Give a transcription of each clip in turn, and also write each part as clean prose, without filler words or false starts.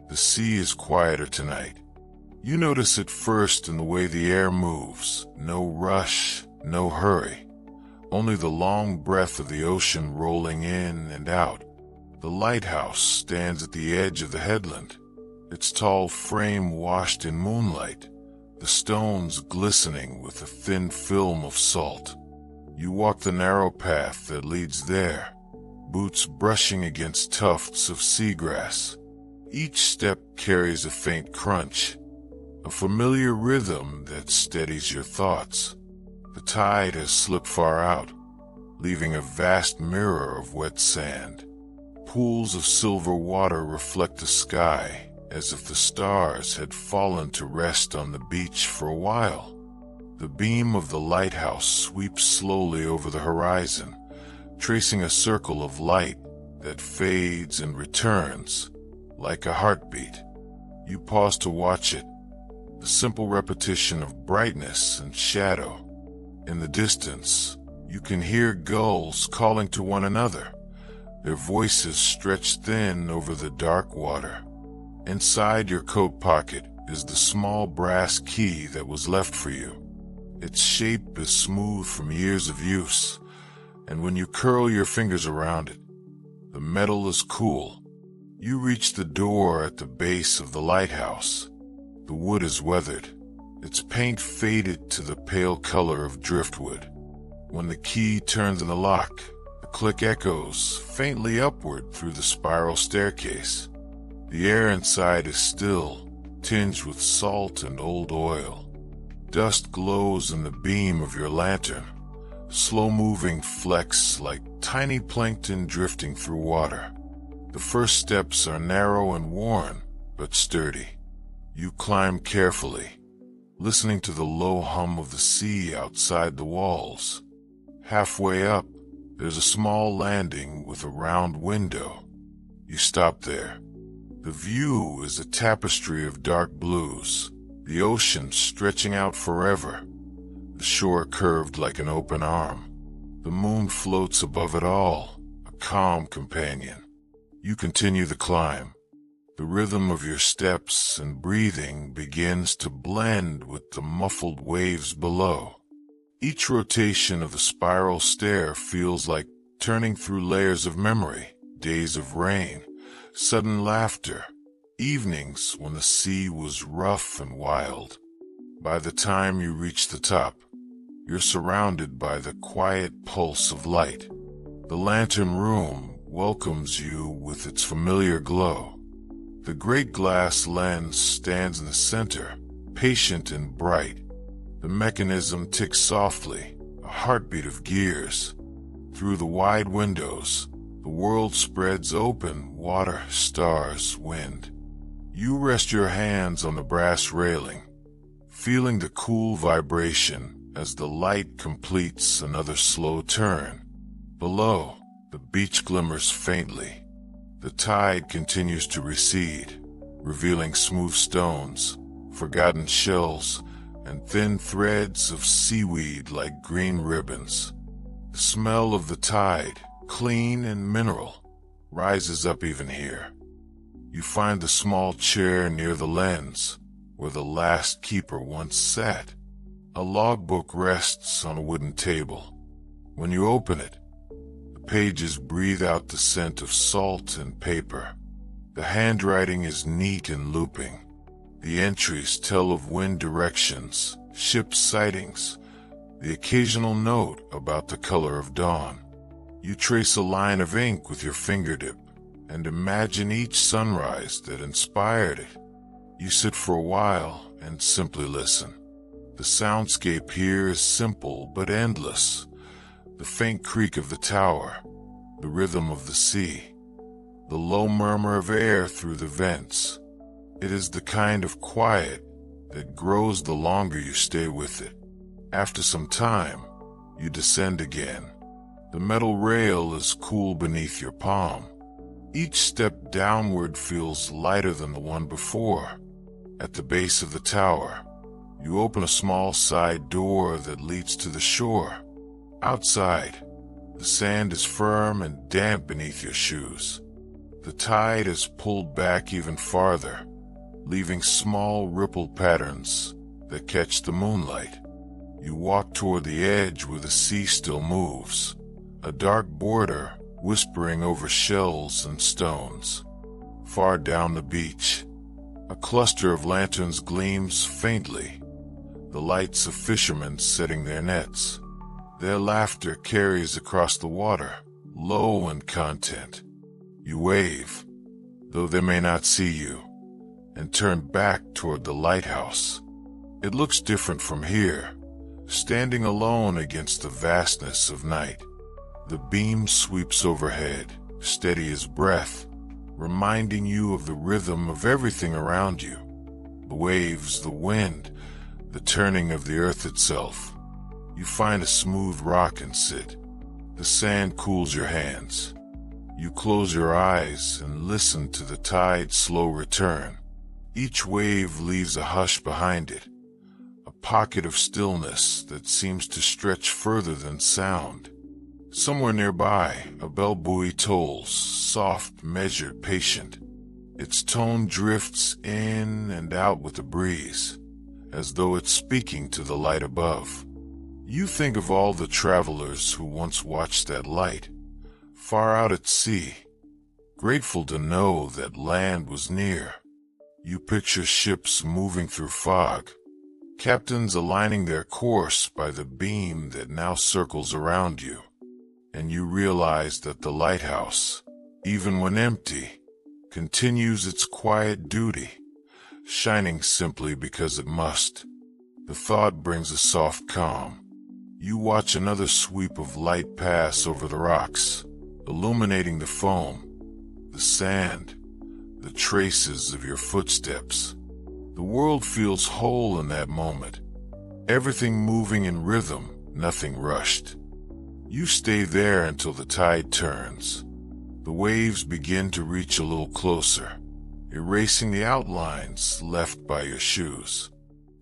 The sea is quieter tonight. You notice it first in the way the air moves. No rush, no hurry. Only the long breath of the ocean rolling in and out. The lighthouse stands at the edge of the headland, its tall frame washed in moonlight, the stones glistening with a thin film of salt. You walk the narrow path that leads there, boots brushing against tufts of seagrass. Each step carries a faint crunch, a familiar rhythm that steadies your thoughts. The tide has slipped far out, leaving a vast mirror of wet sand. Pools of silver water reflect the sky, as if the stars had fallen to rest on the beach for a while. The beam of the lighthouse sweeps slowly over the horizon, tracing a circle of light that fades and returns, like a heartbeat. You pause to watch it, the simple repetition of brightness and shadow. In the distance, you can hear gulls calling to one another, their voices stretched thin over the dark water. Inside your coat pocket is the small brass key that was left for you. Its shape is smooth from years of use, and when you curl your fingers around it, the metal is cool. You reach the door at the base of the lighthouse. The wood is weathered, its paint faded to the pale color of driftwood. When the key turns in the lock, the click echoes faintly upward through the spiral staircase. The air inside is still, tinged with salt and old oil. Dust glows in the beam of your lantern, slow-moving flecks like tiny plankton drifting through water. The first steps are narrow and worn, but sturdy. You climb carefully, listening to the low hum of the sea outside the walls. Halfway up, there's a small landing with a round window. You stop there. The view is a tapestry of dark blues, the ocean stretching out forever, the shore curved like an open arm. The moon floats above it all, a calm companion. You continue the climb. The rhythm of your steps and breathing begins to blend with the muffled waves below. Each rotation of the spiral stair feels like turning through layers of memory, days of rain, sudden laughter, evenings when the sea was rough and wild. By the time you reach the top, you're surrounded by the quiet pulse of light. The lantern room welcomes you with its familiar glow. The great glass lens stands in the center, patient and bright. The mechanism ticks softly, a heartbeat of gears. Through the wide windows, the world spreads open, water, stars, wind. You rest your hands on the brass railing, feeling the cool vibration as the light completes another slow turn. Below, the beach glimmers faintly. The tide continues to recede, revealing smooth stones, forgotten shells, and thin threads of seaweed like green ribbons. The smell of the tide, clean and mineral, rises up even here. You find the small chair near the lens, where the last keeper once sat. A logbook rests on a wooden table. When you open it, the pages breathe out the scent of salt and paper. The handwriting is neat and looping. The entries tell of wind directions, ship sightings, the occasional note about the color of dawn. You trace a line of ink with your fingertip and imagine each sunrise that inspired it. You sit for a while and simply listen. The soundscape here is simple but endless. The faint creak of the tower, the rhythm of the sea, the low murmur of air through the vents. It is the kind of quiet that grows the longer you stay with it. After some time, you descend again. The metal rail is cool beneath your palm. Each step downward feels lighter than the one before. At the base of the tower, you open a small side door that leads to the shore. Outside, the sand is firm and damp beneath your shoes. The The tide has pulled back even farther, leaving small ripple patterns that catch the moonlight. You walk toward the edge where the sea still moves, a dark border whispering over shells and stones. Far down the beach, a cluster of lanterns gleams faintly, the lights of fishermen setting their nets. Their laughter carries across the water, low in content. You wave, though they may not see you, and turn back toward the lighthouse. It looks different from here, standing alone against the vastness of night. The beam sweeps overhead, steady as breath, reminding you of the rhythm of everything around you. The waves, the wind, the turning of the earth itself. You find a smooth rock and sit. The sand cools your hands. You close your eyes and listen to the tide's slow return. Each wave leaves a hush behind it, a pocket of stillness that seems to stretch further than sound. Somewhere nearby, a bell buoy tolls, soft, measured, patient. Its tone drifts in and out with the breeze, as though it's speaking to the light above. You think of all the travelers who once watched that light, far out at sea, grateful to know that land was near. You picture ships moving through fog, captains aligning their course by the beam that now circles around you. And you realize that the lighthouse, even when empty, continues its quiet duty, shining simply because it must. The thought brings a soft calm. You watch another sweep of light pass over the rocks, illuminating the foam, the sand, the traces of your footsteps. The world feels whole in that moment, everything moving in rhythm, nothing rushed. You stay there until the tide turns. The waves begin to reach a little closer, erasing the outlines left by your shoes.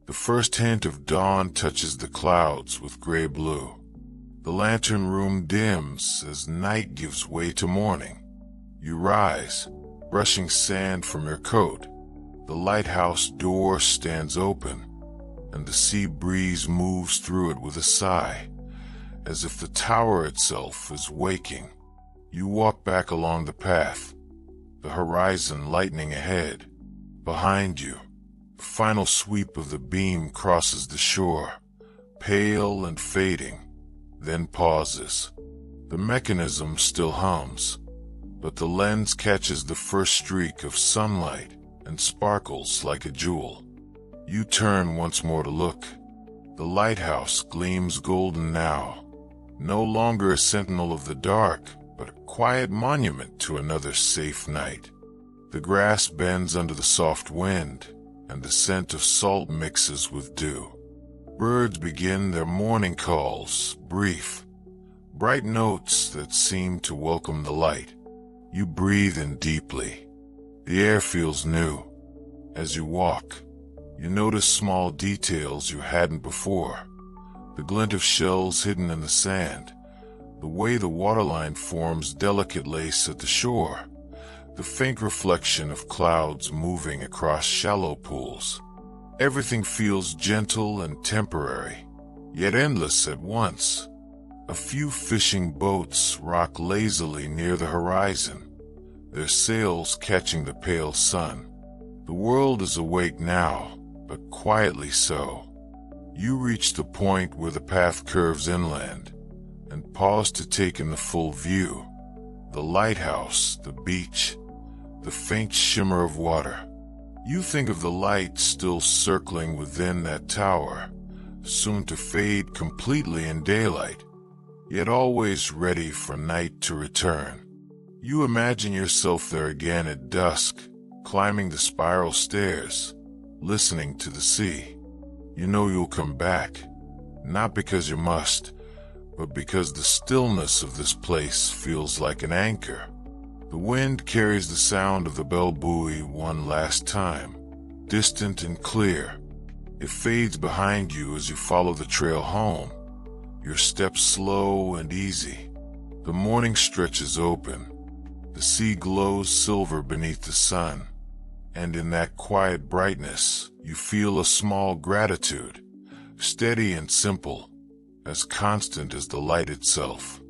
The first hint of dawn touches the clouds with gray-blue. The lantern room dims as night gives way to morning. You rise, brushing sand from your coat. The lighthouse door stands open, and the sea breeze moves through it with a sigh, as if the tower itself is waking. You walk back along the path, the horizon lightening ahead. Behind you, the final sweep of the beam crosses the shore, pale and fading, then pauses. The mechanism still hums, but the lens catches the first streak of sunlight and sparkles like a jewel. You turn once more to look. The lighthouse gleams golden now, no longer a sentinel of the dark, but a quiet monument to another safe night. The grass bends under the soft wind, and the scent of salt mixes with dew. Birds begin their morning calls, brief, bright notes that seem to welcome the light. You breathe in deeply. The air feels new. As you walk, you notice small details you hadn't before. The glint of shells hidden in the sand, the way the waterline forms delicate lace at the shore, the faint reflection of clouds moving across shallow pools. Everything feels gentle and temporary, yet endless at once. A few fishing boats rock lazily near the horizon, their sails catching the pale sun. The world is awake now, but quietly so. You reach the point where the path curves inland, and pause to take in the full view. The lighthouse, the beach, the faint shimmer of water. You think of the light still circling within that tower, soon to fade completely in daylight, yet always ready for night to return. You imagine yourself there again at dusk, climbing the spiral stairs, listening to the sea. You know you'll come back, not because you must, but because the stillness of this place feels like an anchor. The wind carries the sound of the bell buoy one last time, distant and clear. It fades behind you as you follow the trail home, your steps slow and easy. The morning stretches open, The sea glows silver beneath the sun, and in that quiet brightness, you feel a small gratitude, steady and simple, as constant as the light itself.